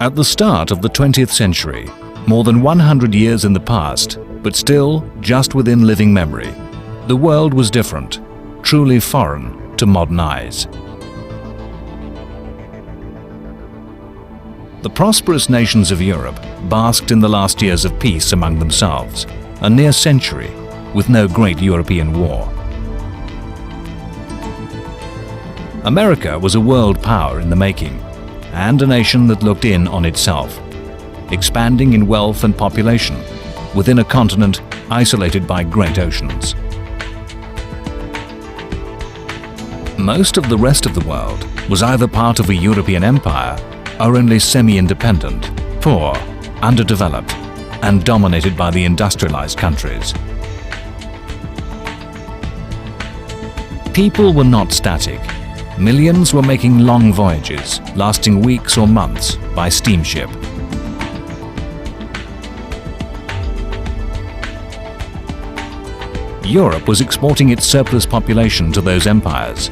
At the start of the 20th century, more than 100 years in the past, but still just within living memory, the world was different, truly foreign to modern eyes. The prosperous nations of Europe basked in the last years of peace among themselves, a near century with no great European war. America was a world power in the making, and a nation that looked in on itself, expanding in wealth and population within a continent isolated by great oceans. Most of the rest of the world was either part of a European empire or only semi-independent, poor, underdeveloped, and dominated by the industrialized countries. People were not static. Millions were making long voyages, lasting weeks or months, by steamship. Europe was exporting its surplus population to those empires.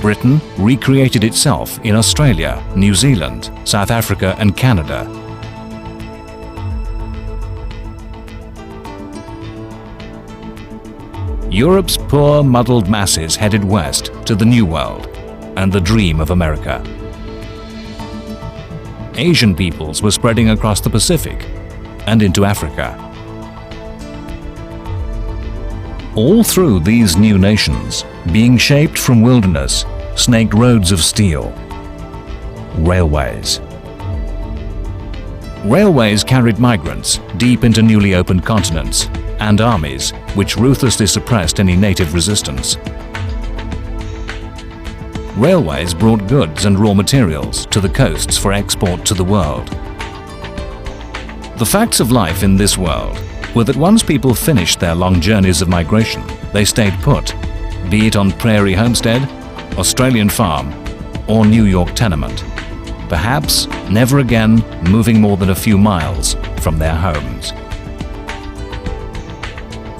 Britain recreated itself in Australia, New Zealand, South Africa, and Canada. Europe's poor, muddled masses headed west to the New World and the dream of America. Asian peoples were spreading across the Pacific and into Africa. All through these new nations, being shaped from wilderness, snaked roads of steel. Railways. Railways carried migrants deep into newly opened continents and armies which ruthlessly suppressed any native resistance. Railways brought goods and raw materials to the coasts for export to the world. The facts of life in this world were that once people finished their long journeys of migration, they stayed put, be it on prairie homestead, Australian farm, or New York tenement, perhaps never again moving more than a few miles from their homes.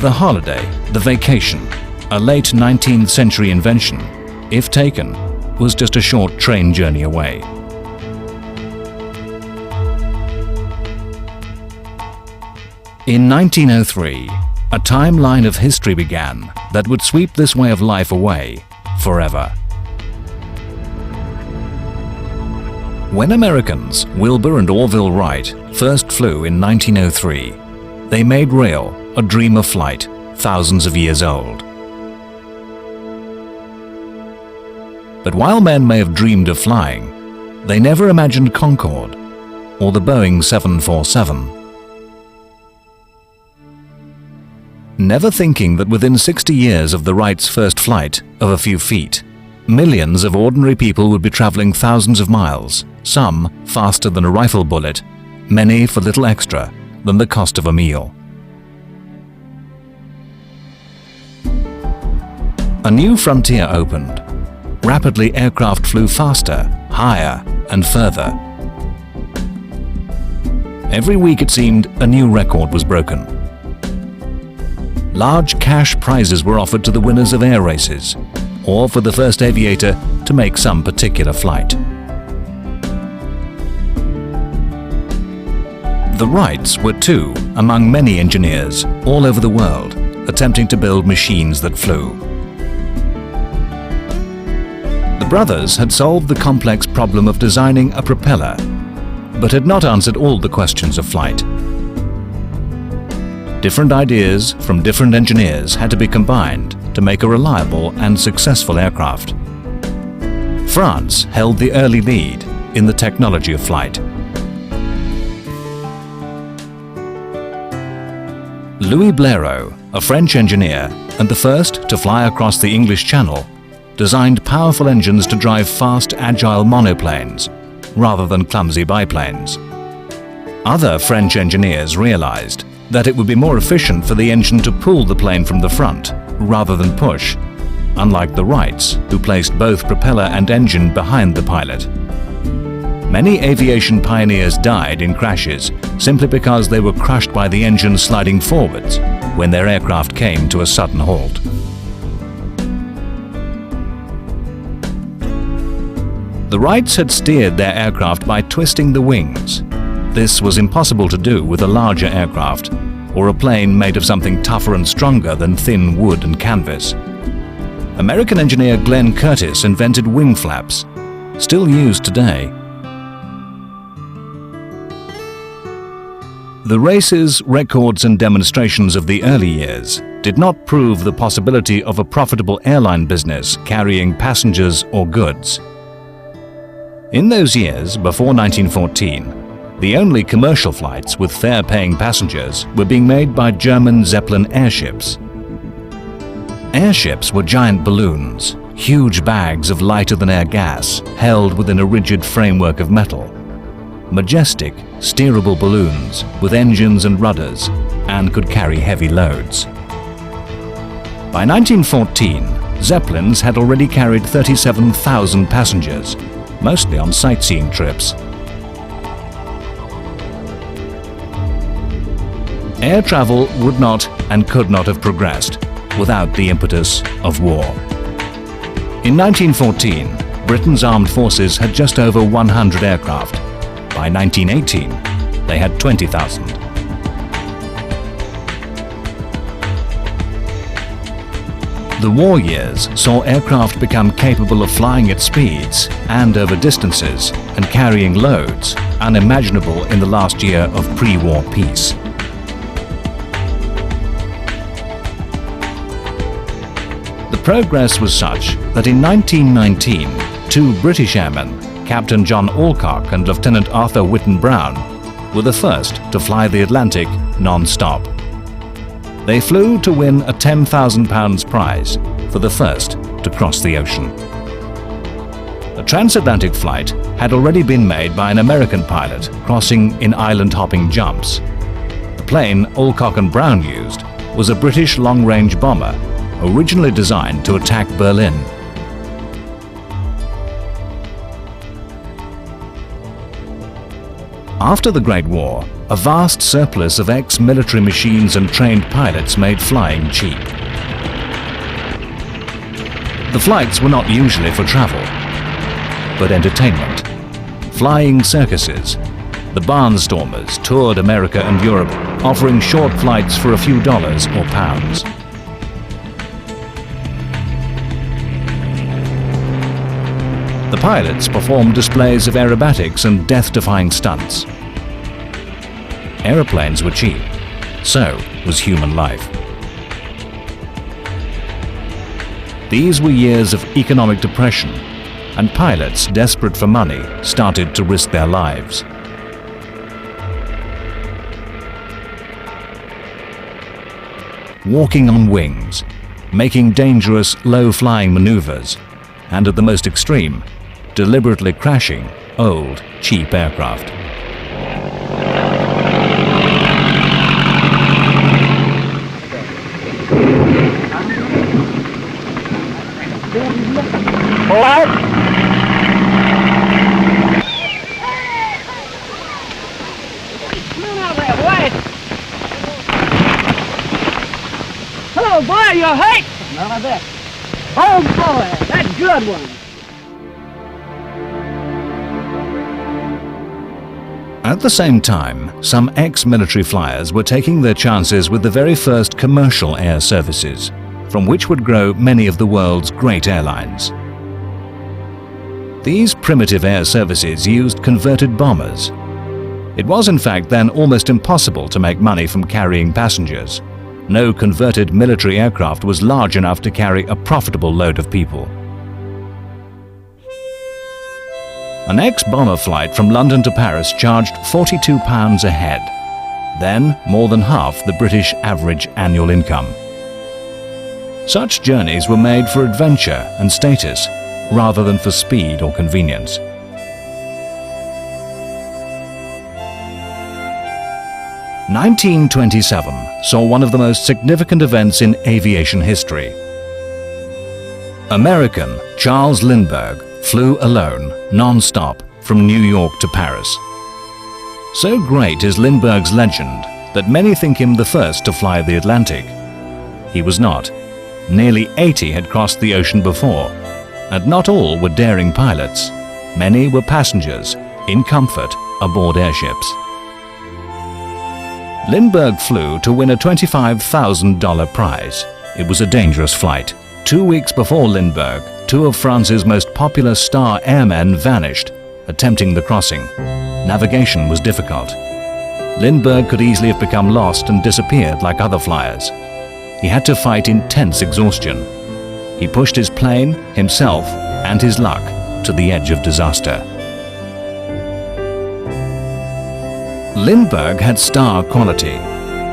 The holiday, the vacation, a late 19th century invention, if taken, was just a short train journey away. In 1903, a timeline of history began that would sweep this way of life away forever. When Americans, Wilbur and Orville Wright, first flew in 1903, they made real a dream of flight thousands of years old. But while men may have dreamed of flying, they never imagined Concorde or the Boeing 747. Never thinking that within 60 years of the Wrights' first flight of a few feet, millions of ordinary people would be traveling thousands of miles, some faster than a rifle bullet, many for little extra than the cost of a meal. A new frontier opened. Rapidly, aircraft flew faster, higher, and further. Every week, it seemed, a new record was broken. Large cash prizes were offered to the winners of air races, or for the first aviator to make some particular flight. The Wrights were two among many engineers all over the world attempting to build machines that flew. The brothers had solved the complex problem of designing a propeller, but had not answered all the questions of flight. Different ideas from different engineers had to be combined to make a reliable and successful aircraft. France held the early lead in the technology of flight. Louis Blériot, a French engineer and the first to fly across the English Channel, designed powerful engines to drive fast, agile monoplanes rather than clumsy biplanes. Other French engineers realized that it would be more efficient for the engine to pull the plane from the front rather than push, unlike the Wrights, who placed both propeller and engine behind the pilot. Many aviation pioneers died in crashes simply because they were crushed by the engine sliding forwards when their aircraft came to a sudden halt. The Wrights had steered their aircraft by twisting the wings. This was impossible to do with a larger aircraft, or a plane made of something tougher and stronger than thin wood and canvas. American engineer Glenn Curtiss invented wing flaps, still used today. The races, records and demonstrations of the early years did not prove the possibility of a profitable airline business carrying passengers or goods. In those years, before 1914, the only commercial flights with fare-paying passengers were being made by German Zeppelin airships. Airships were giant balloons, huge bags of lighter-than-air gas held within a rigid framework of metal. Majestic, steerable balloons with engines and rudders, and could carry heavy loads. By 1914, Zeppelins had already carried 37,000 passengers, mostly on sightseeing trips. Air travel would not and could not have progressed without the impetus of war. In 1914, Britain's armed forces had just over 100 aircraft. By 1918, they had 20,000. The war years saw aircraft become capable of flying at speeds and over distances and carrying loads unimaginable in the last year of pre-war peace. The progress was such that in 1919, two British airmen, Captain John Alcock and Lieutenant Arthur Whitten-Brown, were the first to fly the Atlantic non-stop. They flew to win a £10,000 prize for the first to cross the ocean. A transatlantic flight had already been made by an American pilot crossing in island-hopping jumps. The plane Alcock and Brown used was a British long-range bomber, originally designed to attack Berlin. After the Great War, a vast surplus of ex-military machines and trained pilots made flying cheap. The flights were not usually for travel, but entertainment. Flying circuses. The barnstormers toured America and Europe, offering short flights for a few dollars or pounds. The pilots performed displays of aerobatics and death-defying stunts. Aeroplanes were cheap, so was human life. These were years of economic depression, and pilots desperate for money started to risk their lives. Walking on wings, making dangerous low-flying maneuvers, and at the most extreme, deliberately crashing old, cheap aircraft. Hello, boy, you hurt? None of that. Oh, boy, that's a good one. At the same time, some ex-military flyers were taking their chances with the very first commercial air services, from which would grow many of the world's great airlines. These primitive air services used converted bombers. It was in fact then almost impossible to make money from carrying passengers. No converted military aircraft was large enough to carry a profitable load of people. An ex-bomber flight from London to Paris charged £42 a head, then more than half the British average annual income. Such journeys were made for adventure and status, rather than for speed or convenience. (1927) saw one of the most significant events in aviation history. American Charles Lindbergh flew alone, non-stop, from New York to Paris. So great is Lindbergh's legend that many think him the first to fly the Atlantic. He was not. Nearly 80 had crossed the ocean before, and not all were daring pilots. Many were passengers, in comfort, aboard airships. Lindbergh flew to win a $25,000 prize. It was a dangerous flight. 2 weeks before Lindbergh, two of France's most popular star airmen vanished, attempting the crossing. Navigation was difficult. Lindbergh could easily have become lost and disappeared like other flyers. He had to fight intense exhaustion. He pushed his plane, himself, and his luck to the edge of disaster. Lindbergh had star quality.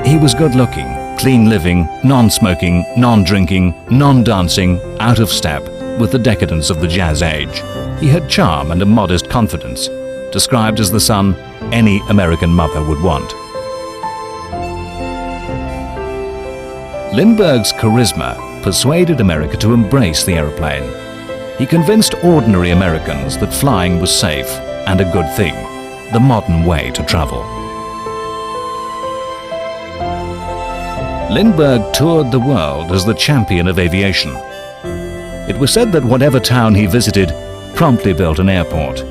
He was good-looking, clean-living, non-smoking, non-drinking, non-dancing, out of step with the decadence of the jazz age. He had charm and a modest confidence, described as the son any American mother would want. Lindbergh's charisma persuaded America to embrace the aeroplane. He convinced ordinary Americans that flying was safe and a good thing, the modern way to travel. Lindbergh toured the world as the champion of aviation. It was said that whatever town he visited promptly built an airport.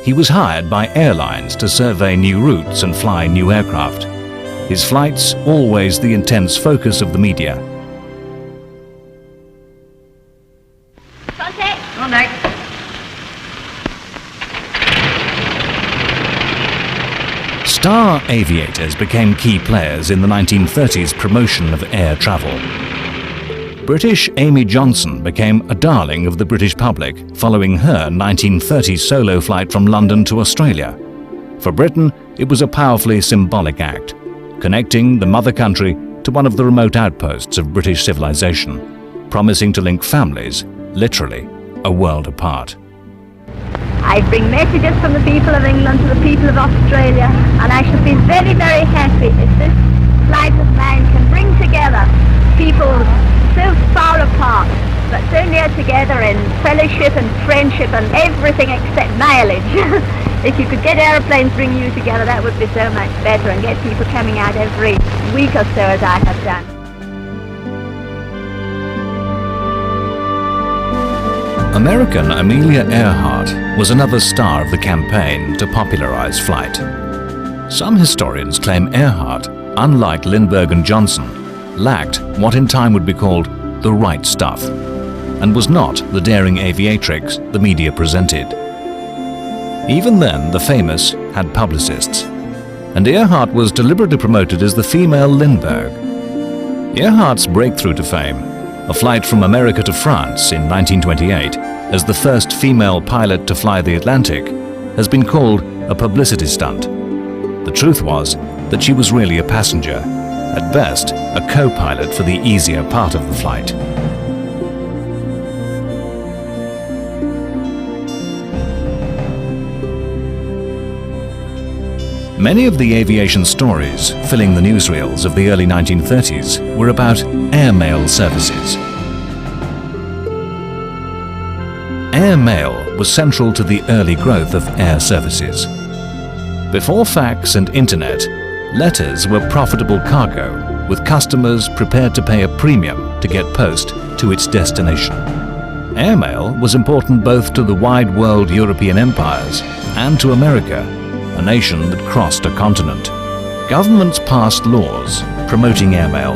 He was hired by airlines to survey new routes and fly new aircraft. His flights always the intense focus of the media. Contact. Contact. Star aviators became key players in the 1930s promotion of air travel. British Amy Johnson became a darling of the British public following her 1930 solo flight from London to Australia. For Britain, it was a powerfully symbolic act, connecting the mother country to one of the remote outposts of British civilization, promising to link families, literally, a world apart. I bring messages from the people of England to the people of Australia, and I shall be very, very happy if this flight of mine can bring together people so far apart, but so near together in fellowship and friendship and everything except mileage. If you could get aeroplanes bring you together, that would be so much better, and get people coming out every week or so as I have done. American Amelia Earhart was another star of the campaign to popularize flight. Some historians claim Earhart, unlike Lindbergh and Johnson, lacked what in time would be called the right stuff, and was not the daring aviatrix the media presented. Even then, the famous had publicists, and Earhart was deliberately promoted as the female Lindbergh. Earhart's breakthrough to fame, a flight from America to France in 1928, as the first female pilot to fly the Atlantic, has been called a publicity stunt. The truth was that she was really a passenger, at best a co-pilot for the easier part of the flight. Many of the aviation stories filling the newsreels of the early 1930s were about airmail services. Airmail was central to the early growth of air services. Before fax and internet, letters were profitable cargo, with customers prepared to pay a premium to get post to its destination. Airmail was important both to the wide world European empires and to America, a nation that crossed a continent. Governments passed laws promoting airmail,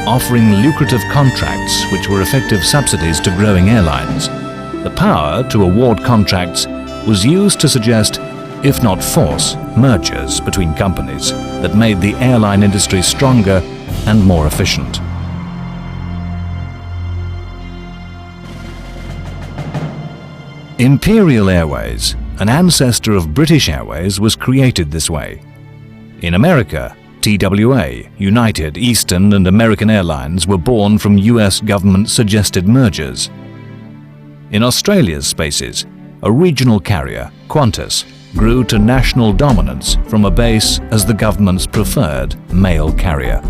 offering lucrative contracts which were effective subsidies to growing airlines. The power to award contracts was used to suggest, if not force, mergers between companies that made the airline industry stronger and more efficient. Imperial Airways, an ancestor of British Airways, was created this way. In America, TWA, United, Eastern and American Airlines were born from US government-suggested mergers. In Australia's spaces, a regional carrier, Qantas, grew to national dominance from a base as the government's preferred mail carrier.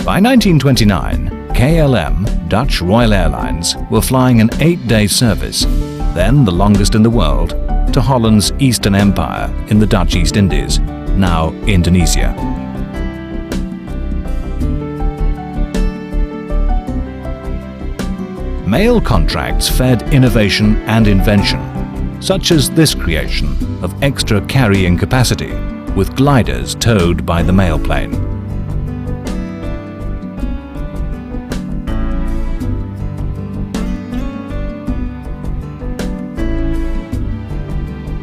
By 1929, KLM, Dutch Royal Airlines, were flying an 8-day service, then the longest in the world, to Holland's Eastern Empire in the Dutch East Indies, now Indonesia. Mail contracts fed innovation and invention, such as this creation of extra carrying capacity with gliders towed by the mail plane.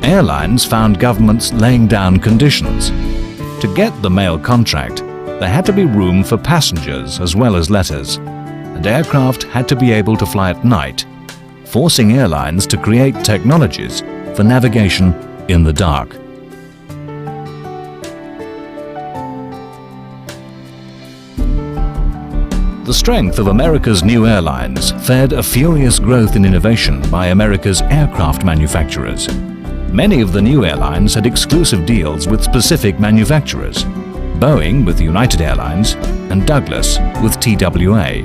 Airlines found governments laying down conditions. To get the mail contract, there had to be room for passengers as well as letters, and aircraft had to be able to fly at night, forcing airlines to create technologies for navigation in the dark. The strength of America's new airlines fed a furious growth in innovation by America's aircraft manufacturers. Many of the new airlines had exclusive deals with specific manufacturers, Boeing with United Airlines and Douglas with TWA.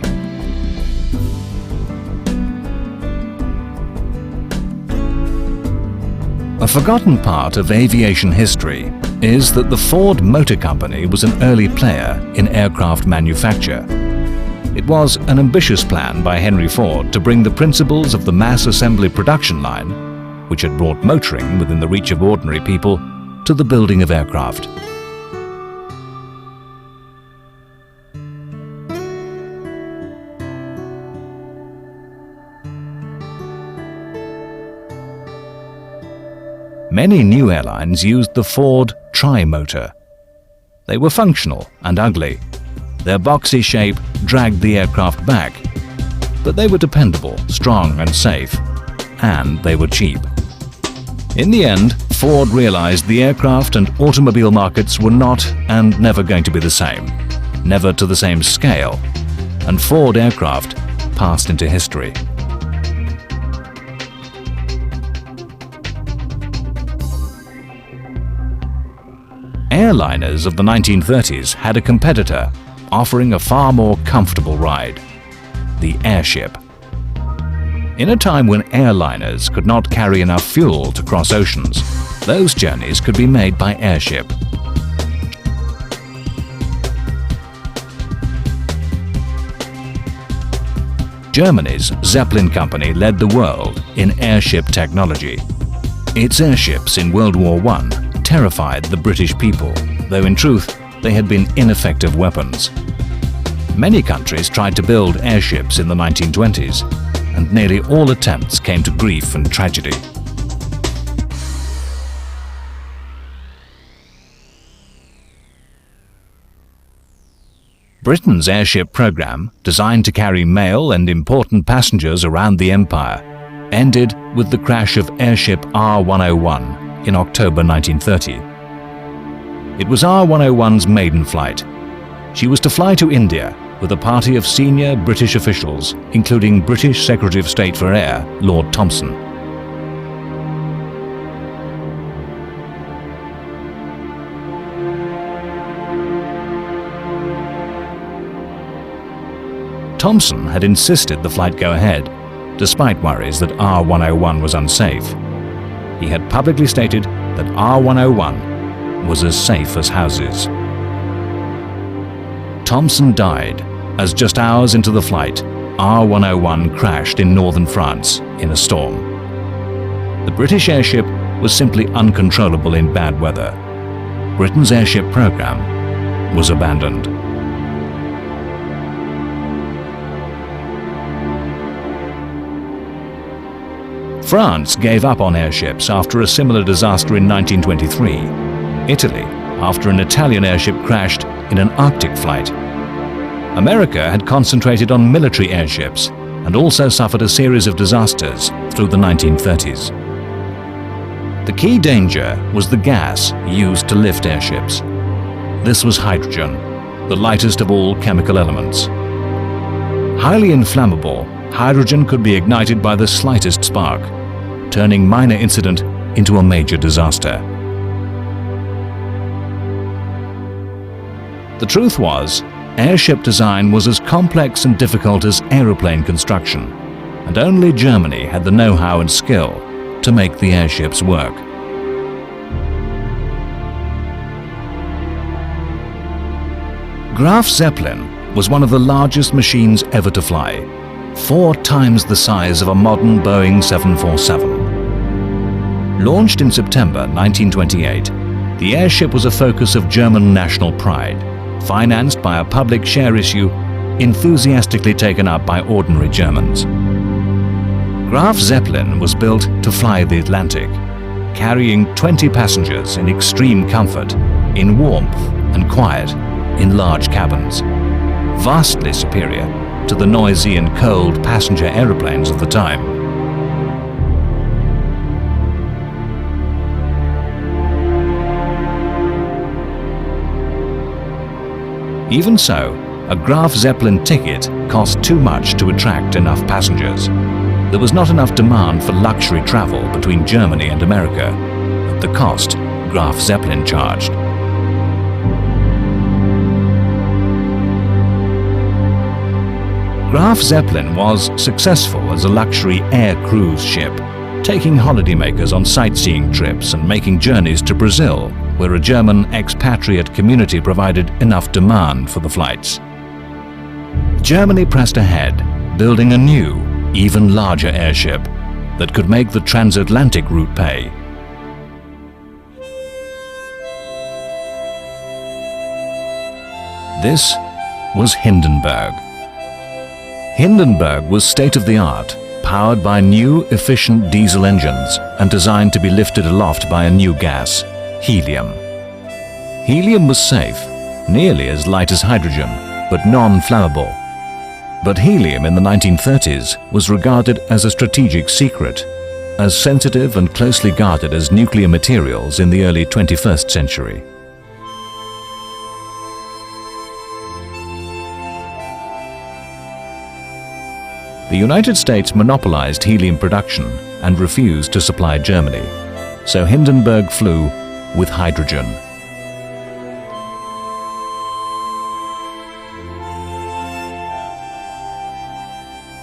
A forgotten part of aviation history is that the Ford Motor Company was an early player in aircraft manufacture. It was an ambitious plan by Henry Ford to bring the principles of the mass assembly production line, which had brought motoring within the reach of ordinary people, to the building of aircraft. Many new airlines used the Ford tri-motor. They were functional and ugly. Their boxy shape dragged the aircraft back, but they were dependable, strong and safe, and they were cheap. In the end, Ford realized the aircraft and automobile markets were not and never going to be the same, never to the same scale, and Ford aircraft passed into history. Airliners of the 1930s had a competitor offering a far more comfortable ride, the airship. In a time when airliners could not carry enough fuel to cross oceans, those journeys could be made by airship. Germany's Zeppelin company led the world in airship technology. Its airships in World War I terrified the British people, though in truth they had been ineffective weapons. Many countries tried to build airships in the 1920s, and nearly all attempts came to grief and tragedy. Britain's airship program, designed to carry mail and important passengers around the empire, ended with the crash of airship R101 in October 1930. It was R101's maiden flight. She was to fly to India with a party of senior British officials, including British Secretary of State for Air, Lord Thomson. Thomson had insisted the flight go ahead, despite worries that R101 was unsafe. He had publicly stated that R101 was as safe as houses. Thomson died as just hours into the flight, R101 crashed in northern France in a storm. The British airship was simply uncontrollable in bad weather. Britain's airship program was abandoned. France gave up on airships after a similar disaster in 1923. Italy, after an Italian airship crashed in an Arctic flight. America had concentrated on military airships and also suffered a series of disasters through the 1930s. The key danger was the gas used to lift airships. This was hydrogen, the lightest of all chemical elements. Highly inflammable, hydrogen could be ignited by the slightest spark, turning minor incident into a major disaster. The truth was, airship design was as complex and difficult as aeroplane construction, and only Germany had the know-how and skill to make the airships work. Graf Zeppelin was one of the largest machines ever to fly. 4 times the size of a modern Boeing 747. Launched in September 1928, the airship was a focus of German national pride, financed by a public share issue enthusiastically taken up by ordinary Germans. Graf Zeppelin was built to fly the Atlantic, carrying 20 passengers in extreme comfort, in warmth and quiet, in large cabins, vastly superior to the noisy and cold passenger aeroplanes of the time. Even so, a Graf Zeppelin ticket cost too much to attract enough passengers. There was not enough demand for luxury travel between Germany and America at the cost Graf Zeppelin charged. Graf Zeppelin was successful as a luxury air cruise ship, taking holidaymakers on sightseeing trips and making journeys to Brazil, where a German expatriate community provided enough demand for the flights. Germany pressed ahead, building a new, even larger airship that could make the transatlantic route pay. This was Hindenburg. Hindenburg was state-of-the-art, powered by new, efficient diesel engines and designed to be lifted aloft by a new gas, helium. Helium was safe, nearly as light as hydrogen, but non-flammable. But helium in the 1930s was regarded as a strategic secret, as sensitive and closely guarded as nuclear materials in the early 21st century. The United States monopolized helium production and refused to supply Germany, so Hindenburg flew with hydrogen.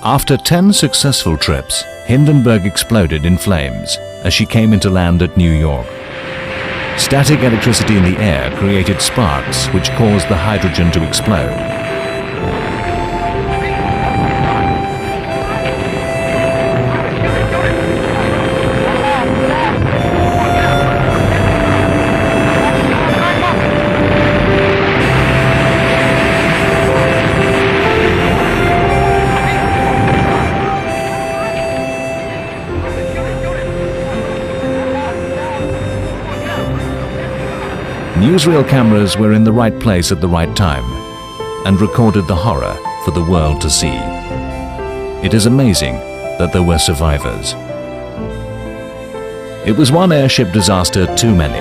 After 10 successful trips, Hindenburg exploded in flames as she came into land at New York. Static electricity in the air created sparks which caused the hydrogen to explode. Newsreel cameras were in the right place at the right time and recorded the horror for the world to see. It is amazing that there were survivors. It was one airship disaster too many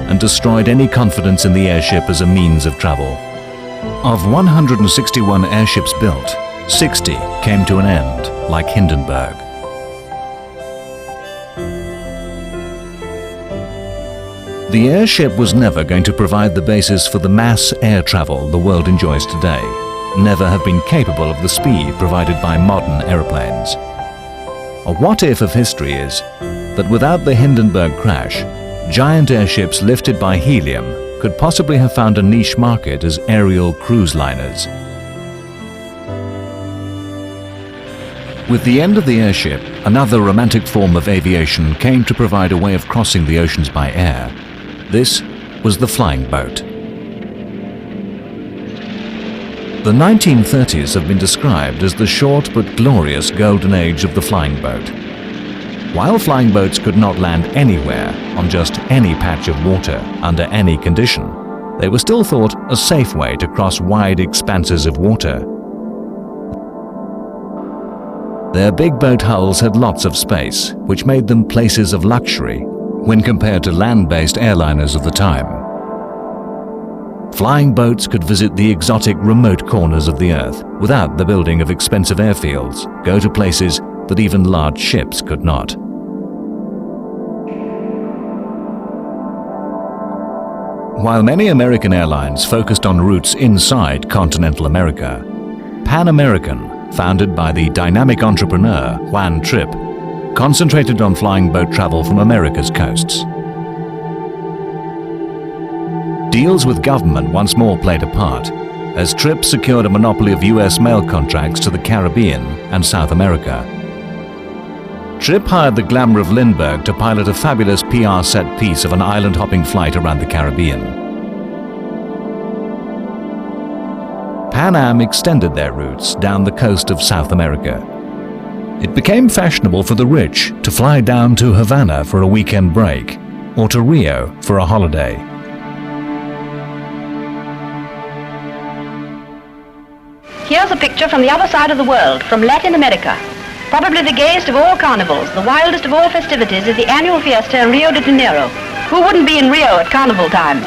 and destroyed any confidence in the airship as a means of travel. Of 161 airships built, 60 came to an end, like Hindenburg. The airship was never going to provide the basis for the mass air travel the world enjoys today, never have been capable of the speed provided by modern aeroplanes. A what-if of history is that without the Hindenburg crash, giant airships lifted by helium could possibly have found a niche market as aerial cruise liners. With the end of the airship, another romantic form of aviation came to provide a way of crossing the oceans by air. This was the flying boat. The 1930s have been described as the short but glorious golden age of the flying boat. While flying boats could not land anywhere on just any patch of water under any condition, they were still thought a safe way to cross wide expanses of water. Their big boat hulls had lots of space, which made them places of luxury when compared to land-based airliners of the time. Flying boats could visit the exotic remote corners of the Earth without the building of expensive airfields, go to places that even large ships could not. While many American airlines focused on routes inside continental America, Pan American, founded by the dynamic entrepreneur Juan Trippe, concentrated on flying boat travel from America's coasts. Deals with government once more played a part, as Tripp secured a monopoly of US mail contracts to the Caribbean and South America. Tripp hired the glamour of Lindbergh to pilot a fabulous PR set piece of an island-hopping flight around the Caribbean. Pan Am extended their routes down the coast of South America. It became fashionable for the rich to fly down to Havana for a weekend break, or to Rio for a holiday. Here's a picture from the other side of the world, from Latin America. Probably the gayest of all carnivals, the wildest of all festivities is the annual fiesta in Rio de Janeiro. Who wouldn't be in Rio at carnival time?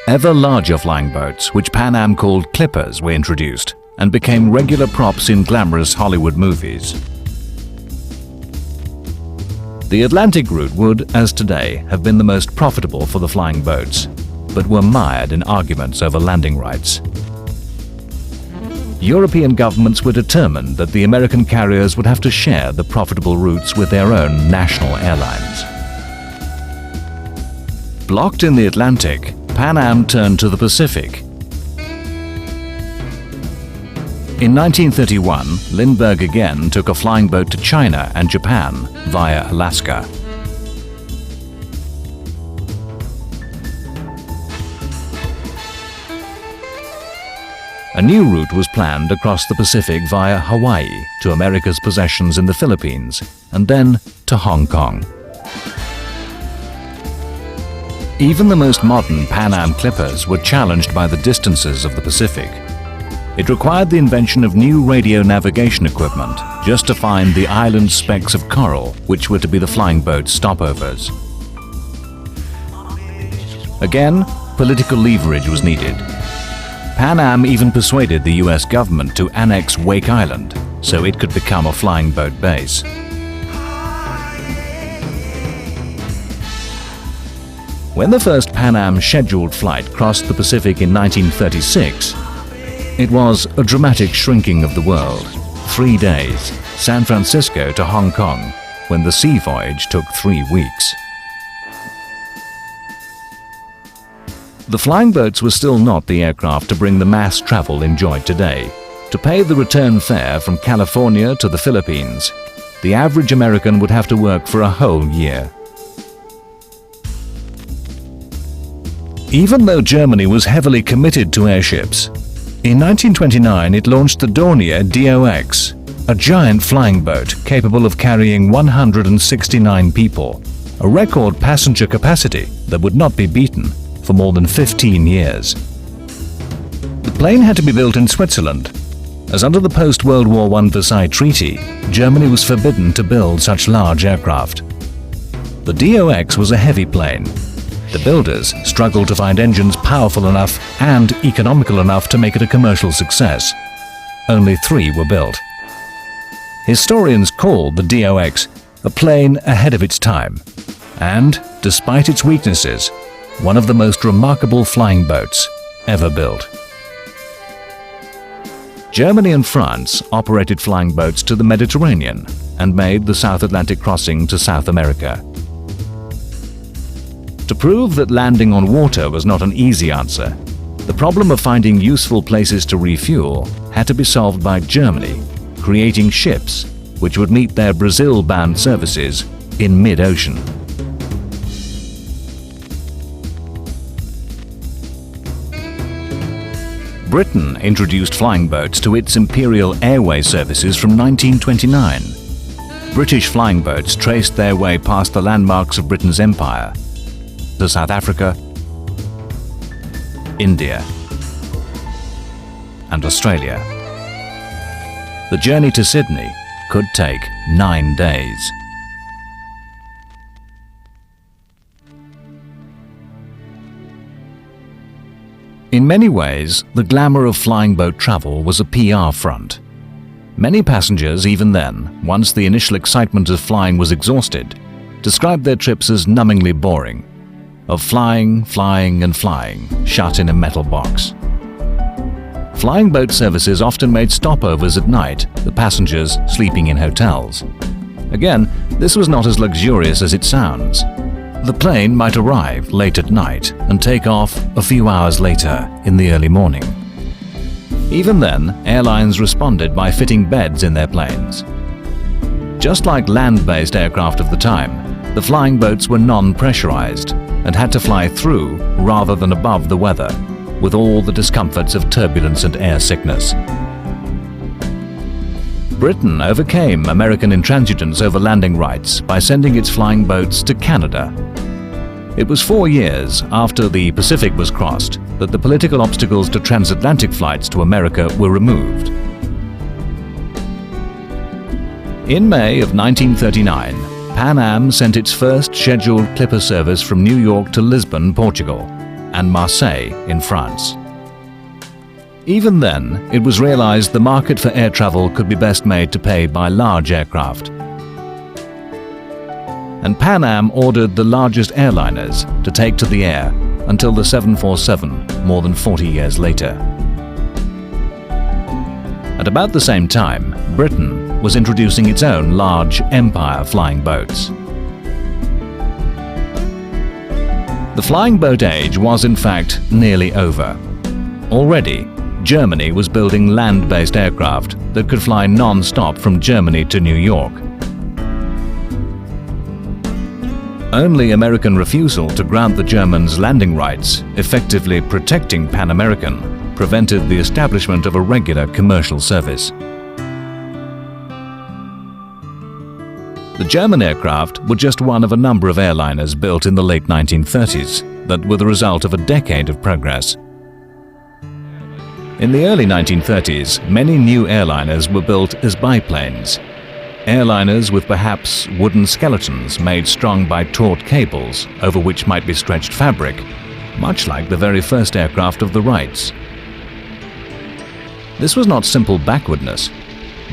Ever larger flying boats, which Pan Am called Clippers, were introduced and became regular props in glamorous Hollywood movies. The Atlantic route would, as today, have been the most profitable for the flying boats, but were mired in arguments over landing rights. European governments were determined that the American carriers would have to share the profitable routes with their own national airlines. Blocked in the Atlantic, Pan Am turned to the Pacific. In 1931, Lindbergh again took a flying boat to China and Japan via Alaska. A new route was planned across the Pacific via Hawaii to America's possessions in the Philippines, and then to Hong Kong. Even the most modern Pan Am Clippers were challenged by the distances of the Pacific. It required the invention of new radio navigation equipment just to find the island specks of coral which were to be the flying boat's stopovers. Again, political leverage was needed. Pan Am even persuaded the US government to annex Wake Island so it could become a flying boat base. When the first Pan Am scheduled flight crossed the Pacific in 1936, it was a dramatic shrinking of the world. 3 days, San Francisco to Hong Kong, when the sea voyage took 3 weeks. The flying boats were still not the aircraft to bring the mass travel enjoyed today. To pay the return fare from California to the Philippines, the average American would have to work for a whole year. Even though Germany was heavily committed to airships, in 1929 it launched the Dornier DOX, a giant flying boat capable of carrying 169 people, a record passenger capacity that would not be beaten for more than 15 years. The plane had to be built in Switzerland, as under the post-World War I Versailles Treaty, Germany was forbidden to build such large aircraft. The DOX was a heavy plane. The builders struggled to find engines powerful enough and economical enough to make it a commercial success. Only 3 were built. Historians call the DOX a plane ahead of its time, and, despite its weaknesses, one of the most remarkable flying boats ever built. Germany and France operated flying boats to the Mediterranean and made the South Atlantic crossing to South America. To prove that landing on water was not an easy answer, the problem of finding useful places to refuel had to be solved by Germany, creating ships which would meet their Brazil-bound services in mid-ocean. Britain introduced flying boats to its Imperial Airway services from 1929. British flying boats traced their way past the landmarks of Britain's empire to South Africa, India, and Australia. The journey to Sydney could take 9 days. In many ways, the glamour of flying boat travel was a PR front. Many passengers, even then, once the initial excitement of flying was exhausted, described their trips as numbingly boring, of flying, flying, and flying, shut in a metal box. Flying boat services often made stopovers at night, the passengers sleeping in hotels. Again, this was not as luxurious as it sounds. The plane might arrive late at night and take off a few hours later in the early morning. Even then, airlines responded by fitting beds in their planes. Just like land-based aircraft of the time, the flying boats were non-pressurized and had to fly through rather than above the weather, with all the discomforts of turbulence and air sickness. Britain overcame American intransigence over landing rights by sending its flying boats to Canada. It was 4 years after the Pacific was crossed that the political obstacles to transatlantic flights to America were removed. In May of 1939, Pan Am sent its first scheduled clipper service from New York to Lisbon, Portugal, and Marseille in France. Even then, it was realized the market for air travel could be best made to pay by large aircraft. And Pan Am ordered the largest airliners to take to the air until the 747 more than 40 years later. At about the same time, Britain was introducing its own large Empire flying boats. The flying boat age was in fact nearly over. Already, Germany was building land-based aircraft that could fly non-stop from Germany to New York. Only American refusal to grant the Germans landing rights, effectively protecting Pan American, prevented the establishment of a regular commercial service. The German aircraft were just one of a number of airliners built in the late 1930s that were the result of a decade of progress. In the early 1930s, many new airliners were built as biplanes. Airliners with perhaps wooden skeletons made strong by taut cables over which might be stretched fabric, much like the very first aircraft of the Wrights. This was not simple backwardness.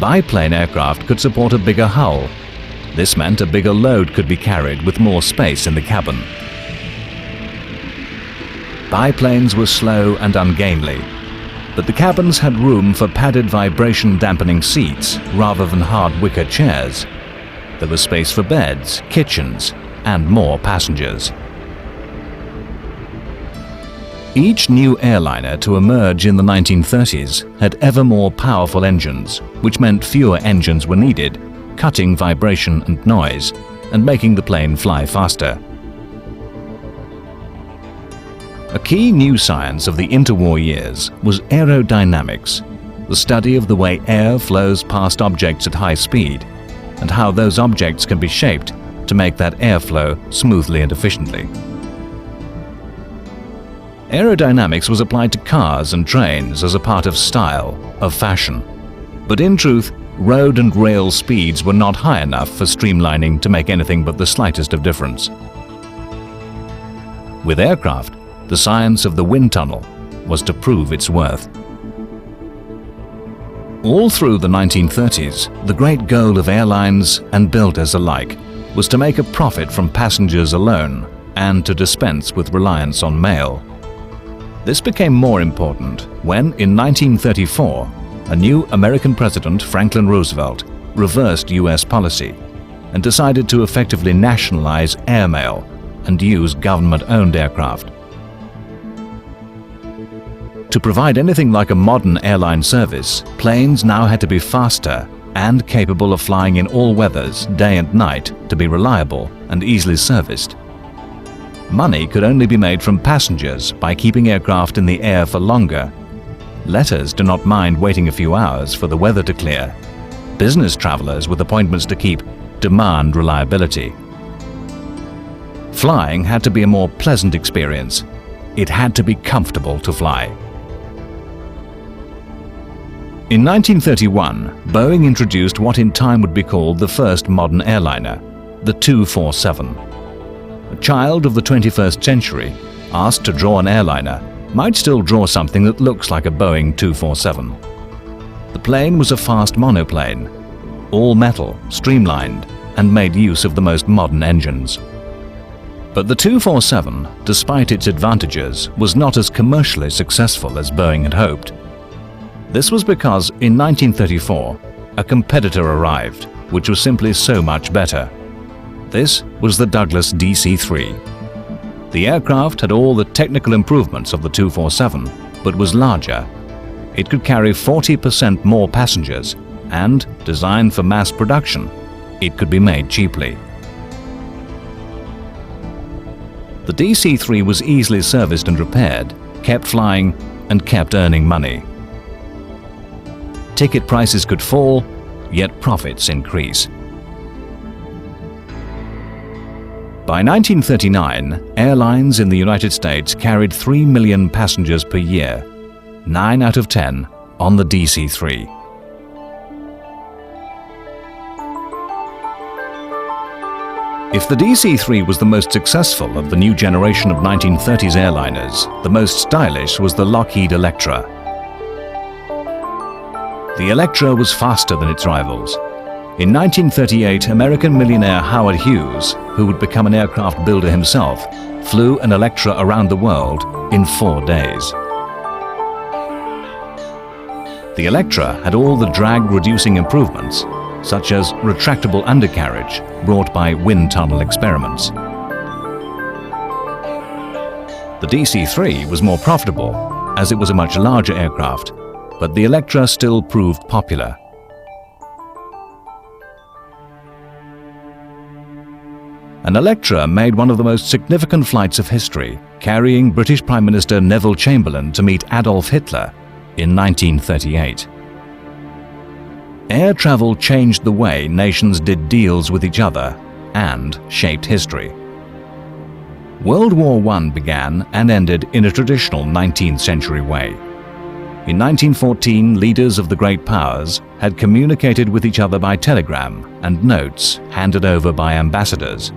Biplane aircraft could support a bigger hull. This meant a bigger load could be carried with more space in the cabin. Biplanes were slow and ungainly, but the cabins had room for padded vibration-dampening seats rather than hard wicker chairs. There was space for beds, kitchens, and more passengers. Each new airliner to emerge in the 1930s had ever more powerful engines, which meant fewer engines were needed, cutting vibration and noise, and making the plane fly faster. A key new science of the interwar years was aerodynamics, the study of the way air flows past objects at high speed, and how those objects can be shaped to make that airflow smoothly and efficiently. Aerodynamics was applied to cars and trains as a part of style, of fashion. But in truth, road and rail speeds were not high enough for streamlining to make anything but the slightest of difference. With aircraft, the science of the wind tunnel was to prove its worth. All through the 1930s, the great goal of airlines and builders alike was to make a profit from passengers alone and to dispense with reliance on mail. This became more important when, in 1934, a new American president, Franklin Roosevelt, reversed US policy and decided to effectively nationalize airmail and use government-owned aircraft. To provide anything like a modern airline service, planes now had to be faster and capable of flying in all weathers, day and night, to be reliable and easily serviced. Money could only be made from passengers by keeping aircraft in the air for longer. Letters do not mind waiting a few hours for the weather to clear. Business travelers with appointments to keep demand reliability. Flying had to be a more pleasant experience. It had to be comfortable to fly. In 1931, Boeing introduced what in time would be called the first modern airliner, the 247. A child of the 21st century, asked to draw an airliner, might still draw something that looks like a Boeing 247. The plane was a fast monoplane, all metal, streamlined, and made use of the most modern engines. But the 247, despite its advantages, was not as commercially successful as Boeing had hoped. This was because in 1934, a competitor arrived which was simply so much better. This was the Douglas DC-3. The aircraft had all the technical improvements of the 247, but was larger. It could carry 40% more passengers, and, designed for mass production, it could be made cheaply. The DC-3 was easily serviced and repaired, kept flying, and kept earning money. Ticket prices could fall, yet profits increase. By 1939, airlines in the United States carried 3 million passengers per year, 9 out of 10 on the DC-3. If the DC-3 was the most successful of the new generation of 1930s airliners, the most stylish was the Lockheed Electra. The Electra was faster than its rivals. In 1938, American millionaire Howard Hughes, who would become an aircraft builder himself, flew an Electra around the world in 4 days. The Electra had all the drag-reducing improvements, such as retractable undercarriage brought by wind tunnel experiments. The DC-3 was more profitable, as it was a much larger aircraft, but the Electra still proved popular. An Electra made one of the most significant flights of history, carrying British Prime Minister Neville Chamberlain to meet Adolf Hitler in 1938. Air travel changed the way nations did deals with each other and shaped history. World War I began and ended in a traditional 19th century way. In 1914, leaders of the great powers had communicated with each other by telegram and notes handed over by ambassadors.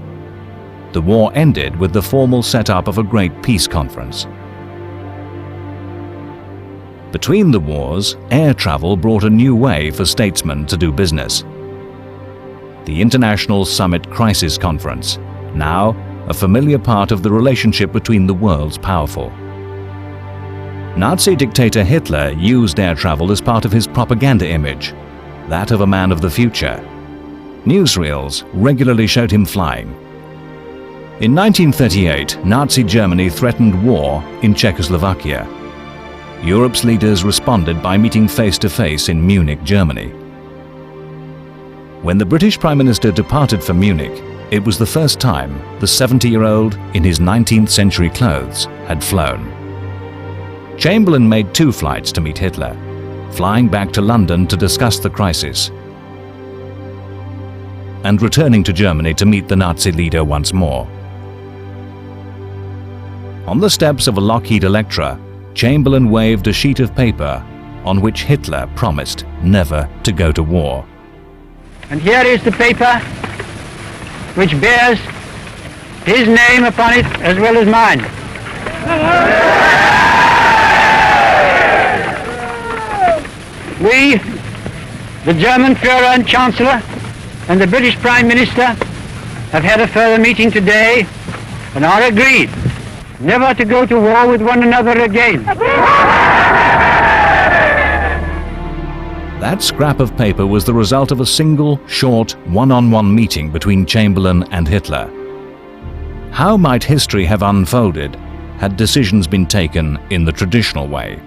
The war ended with the formal setup of a great peace conference. Between the wars, air travel brought a new way for statesmen to do business. The International Summit Crisis Conference, now a familiar part of the relationship between the world's powerful. Nazi dictator Hitler used air travel as part of his propaganda image, that of a man of the future. Newsreels regularly showed him flying. In 1938, Nazi Germany threatened war in Czechoslovakia. Europe's leaders responded by meeting face-to-face in Munich, Germany. When the British Prime Minister departed for Munich, it was the first time the 70-year-old in his 19th century clothes had flown. Chamberlain made 2 flights to meet Hitler, flying back to London to discuss the crisis, and returning to Germany to meet the Nazi leader once more. On the steps of a Lockheed Electra, Chamberlain waved a sheet of paper on which Hitler promised never to go to war. And here is the paper which bears his name upon it as well as mine. We, the German Führer and Chancellor, and the British Prime Minister have had a further meeting today and are agreed never to go to war with one another again. That scrap of paper was the result of a single, short, one-on-one meeting between Chamberlain and Hitler. How might history have unfolded had decisions been taken in the traditional way?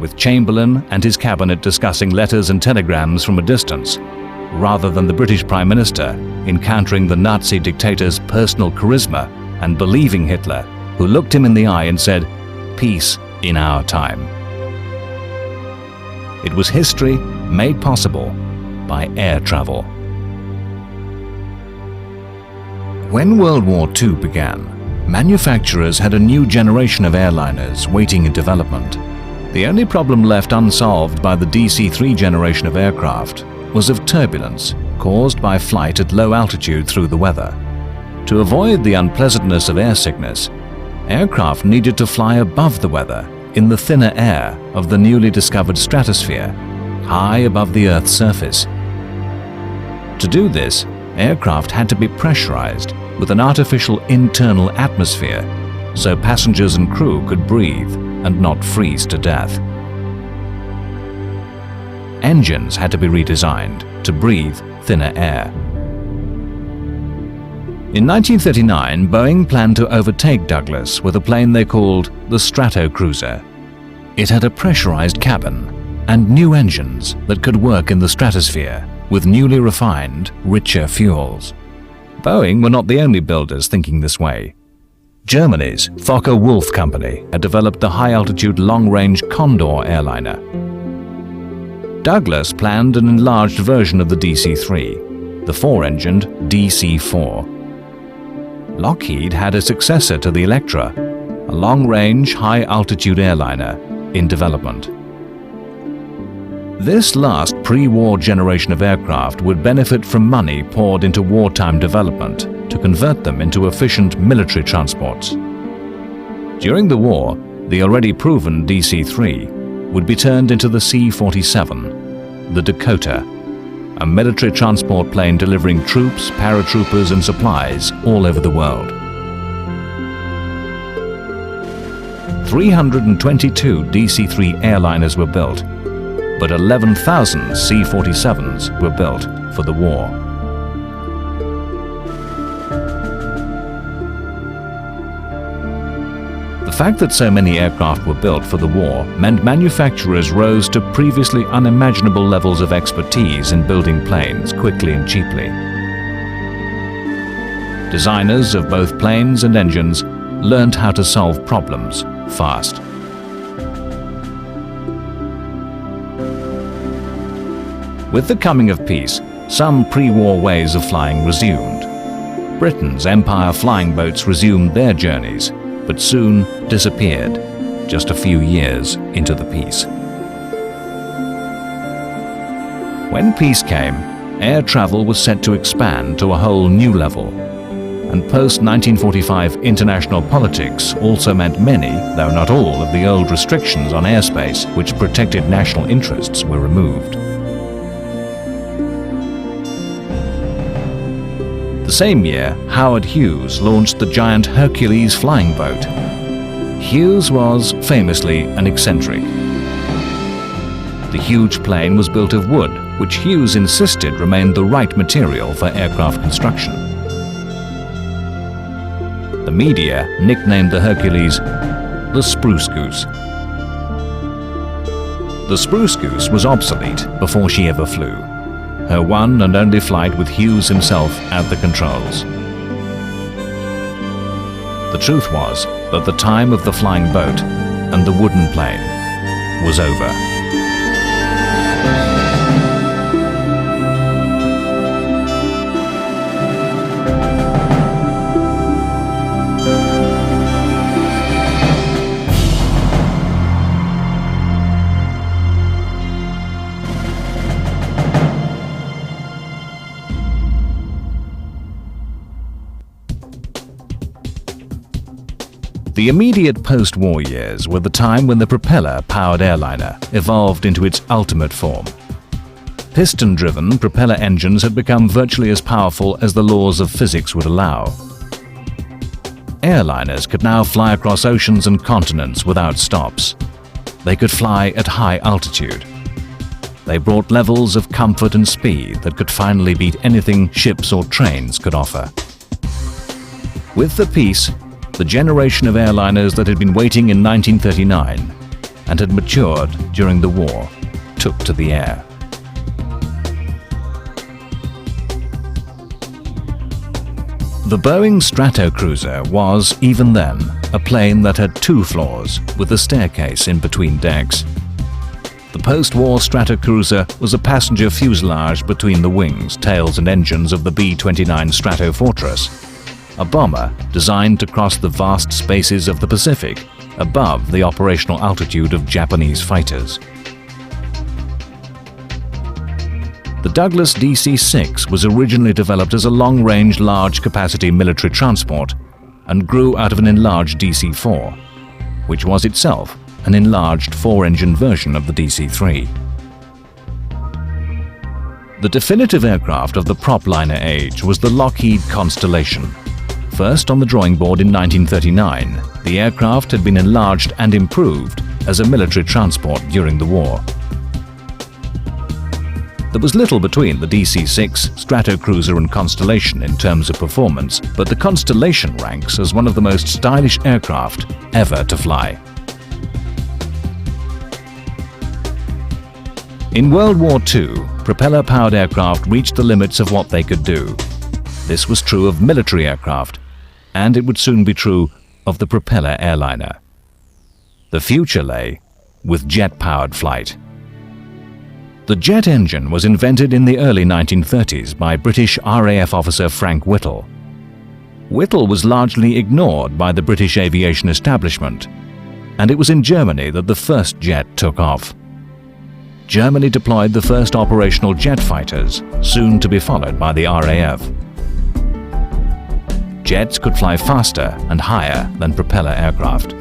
With Chamberlain and his cabinet discussing letters and telegrams from a distance, rather than the British Prime Minister encountering the Nazi dictator's personal charisma and believing Hitler, who looked him in the eye and said, "Peace in our time." It was history made possible by air travel. When World War II began, manufacturers had a new generation of airliners waiting in development. The only problem left unsolved by the DC-3 generation of aircraft was of turbulence caused by flight at low altitude through the weather. To avoid the unpleasantness of air sickness, aircraft needed to fly above the weather in the thinner air of the newly discovered stratosphere, high above the Earth's surface. To do this, aircraft had to be pressurized with an artificial internal atmosphere so passengers and crew could breathe and not freeze to death. engines had to be redesigned to breathe thinner air. In 1939, Boeing planned to overtake Douglas with a plane they called the Stratocruiser. It had a pressurized cabin and new engines that could work in the stratosphere with newly refined, richer fuels. Boeing were not the only builders thinking this way. Germany's Fokker-Wulf company had developed the high-altitude long-range Condor airliner. Douglas planned an enlarged version of the DC-3, the four-engined DC-4. Lockheed had a successor to the Electra, a long-range, high-altitude airliner in development. This last pre-war generation of aircraft would benefit from money poured into wartime development to convert them into efficient military transports. During the war, the already proven DC-3 would be turned into the C-47, the Dakota, a military transport plane delivering troops, paratroopers and supplies all over the world. 322 DC-3 airliners were built, but 11,000 C-47s were built for the war. The fact that so many aircraft were built for the war meant manufacturers rose to previously unimaginable levels of expertise in building planes quickly and cheaply. Designers of both planes and engines learned how to solve problems fast. With the coming of peace, some pre-war ways of flying resumed. Britain's Empire flying boats resumed their journeys, but soon disappeared just a few years into the peace. When peace came, air travel was set to expand to a whole new level, and post-1945 international politics also meant many, though not all, of the old restrictions on airspace which protected national interests were removed. The same year, Howard Hughes launched the giant Hercules flying boat. Hughes was famously an eccentric. The huge plane was built of wood, which Hughes insisted remained the right material for aircraft construction. The media nicknamed the Hercules the Spruce Goose. The Spruce Goose was obsolete before she ever flew, her one and only flight with Hughes himself at the controls. The truth was that the time of the flying boat and the wooden plane was over. The immediate post-war years were the time when the propeller-powered airliner evolved into its ultimate form. Piston-driven propeller engines had become virtually as powerful as the laws of physics would allow. Airliners could now fly across oceans and continents without stops. They could fly at high altitude. They brought levels of comfort and speed that could finally beat anything ships or trains could offer. With the peace, the generation of airliners that had been waiting in 1939 and had matured during the war took to the air. The Boeing Stratocruiser was, even then, a plane that had 2 floors with a staircase in between decks. The post-war Stratocruiser was a passenger fuselage between the wings, tails and engines of the B-29 Stratofortress, a bomber designed to cross the vast spaces of the Pacific above the operational altitude of Japanese fighters. The Douglas DC-6 was originally developed as a long-range, large-capacity military transport and grew out of an enlarged DC-4, which was itself an enlarged 4-engine version of the DC-3. The definitive aircraft of the prop-liner age was the Lockheed Constellation. First on the drawing board in 1939, the aircraft had been enlarged and improved as a military transport during the war. There was little between the DC-6, Stratocruiser and Constellation in terms of performance, but the Constellation ranks as one of the most stylish aircraft ever to fly. In World War II, propeller-powered aircraft reached the limits of what they could do. This was true of military aircraft, and it would soon be true of the propeller airliner. The future lay with jet-powered flight. The jet engine was invented in the early 1930s by British RAF officer Frank Whittle. Whittle was largely ignored by the British aviation establishment, and it was in Germany that the first jet took off. Germany deployed the first operational jet fighters, soon to be followed by the RAF. Jets could fly faster and higher than propeller aircraft.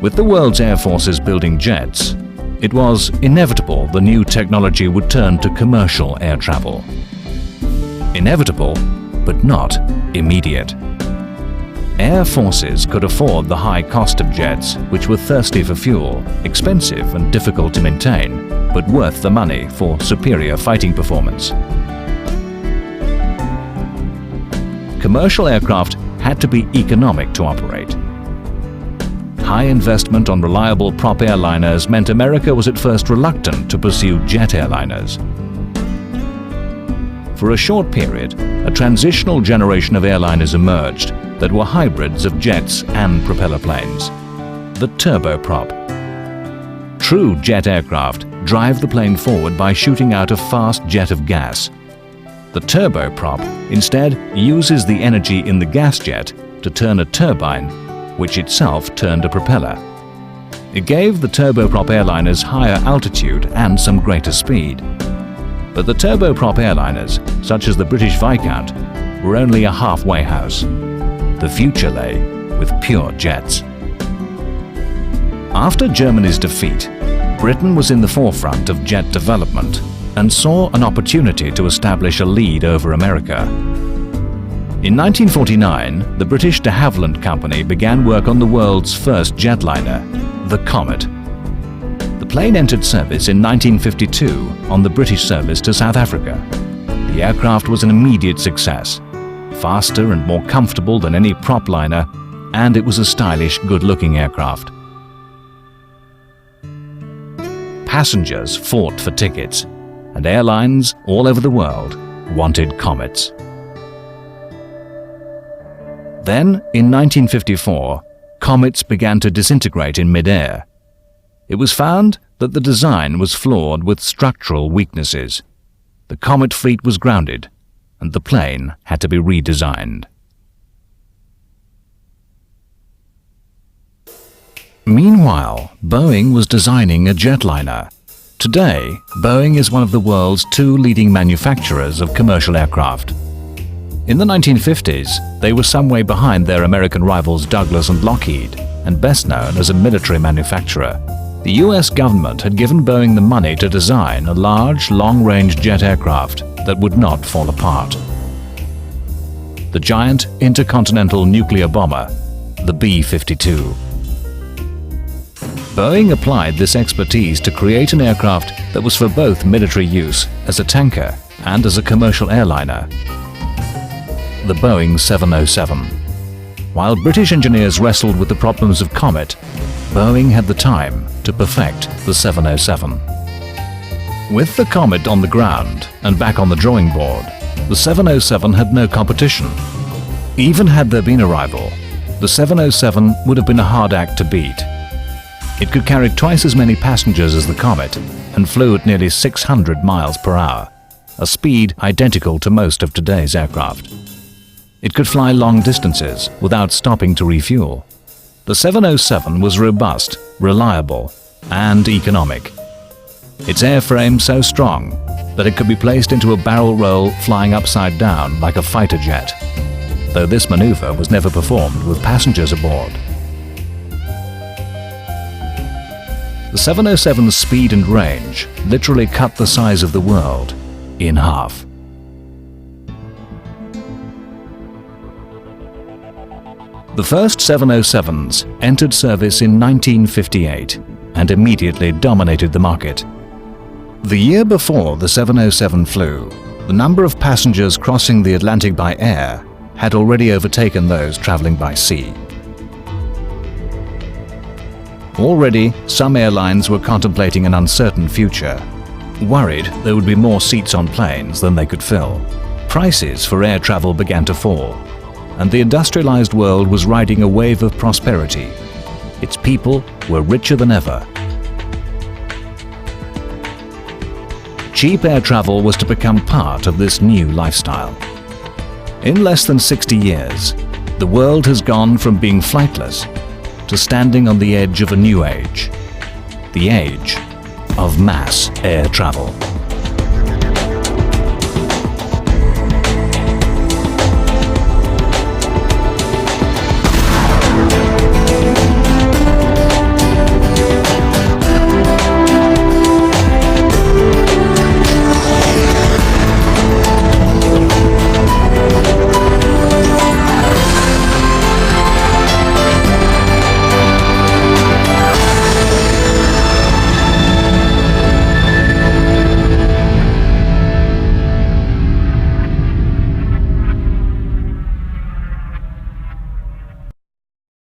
With the world's air forces building jets, it was inevitable the new technology would turn to commercial air travel. Inevitable, but not immediate. Air forces could afford the high cost of jets, which were thirsty for fuel, expensive and difficult to maintain, but worth the money for superior fighting performance. Commercial aircraft had to be economic to operate. High investment on reliable prop airliners meant America was at first reluctant to pursue jet airliners. For a short period, a transitional generation of airliners emerged that were hybrids of jets and propeller planes. The turboprop. True jet aircraft drive the plane forward by shooting out a fast jet of gas. The turboprop instead uses the energy in the gas jet to turn a turbine, which itself turned a propeller. It gave the turboprop airliners higher altitude and some greater speed. But the turboprop airliners, such as the British Viscount, were only a halfway house. The future lay with pure jets. After Germany's defeat, Britain was in the forefront of jet development and saw an opportunity to establish a lead over America. In 1949, the British de Havilland Company began work on the world's first jetliner, the Comet. The plane entered service in 1952 on the British service to South Africa. The aircraft was an immediate success, faster and more comfortable than any prop liner, and it was a stylish, good-looking aircraft. Passengers fought for tickets, and airlines all over the world wanted Comets. Then, in 1954, Comets began to disintegrate in mid-air. It was found that the design was flawed with structural weaknesses. The Comet fleet was grounded, and the plane had to be redesigned. Meanwhile, Boeing was designing a jetliner. Today, Boeing is one of the world's two leading manufacturers of commercial aircraft. In the 1950s, they were some way behind their American rivals Douglas and Lockheed, and best known as a military manufacturer. The US government had given Boeing the money to design a large, long-range jet aircraft that would not fall apart. The giant intercontinental nuclear bomber, the B-52. Boeing applied this expertise to create an aircraft that was for both military use as a tanker and as a commercial airliner. The Boeing 707. While British engineers wrestled with the problems of Comet, Boeing had the time to perfect the 707. With the Comet on the ground and back on the drawing board, the 707 had no competition. Even had there been a rival, the 707 would have been a hard act to beat. It could carry twice as many passengers as the Comet and flew at nearly 600 miles per hour, a speed identical to most of today's aircraft. It could fly long distances without stopping to refuel. The 707 was robust, reliable, and economic. Its airframe so strong that it could be placed into a barrel roll flying upside down like a fighter jet, though this maneuver was never performed with passengers aboard. The 707's speed and range literally cut the size of the world in half. The first 707s entered service in 1958 and immediately dominated the market. The year before the 707 flew, the number of passengers crossing the Atlantic by air had already overtaken those traveling by sea. Already, some airlines were contemplating an uncertain future, worried there would be more seats on planes than they could fill. Prices for air travel began to fall, and the industrialized world was riding a wave of prosperity. Its people were richer than ever. Cheap air travel was to become part of this new lifestyle. In less than 60 years, the world has gone from being flightless to standing on the edge of a new age, the age of mass air travel.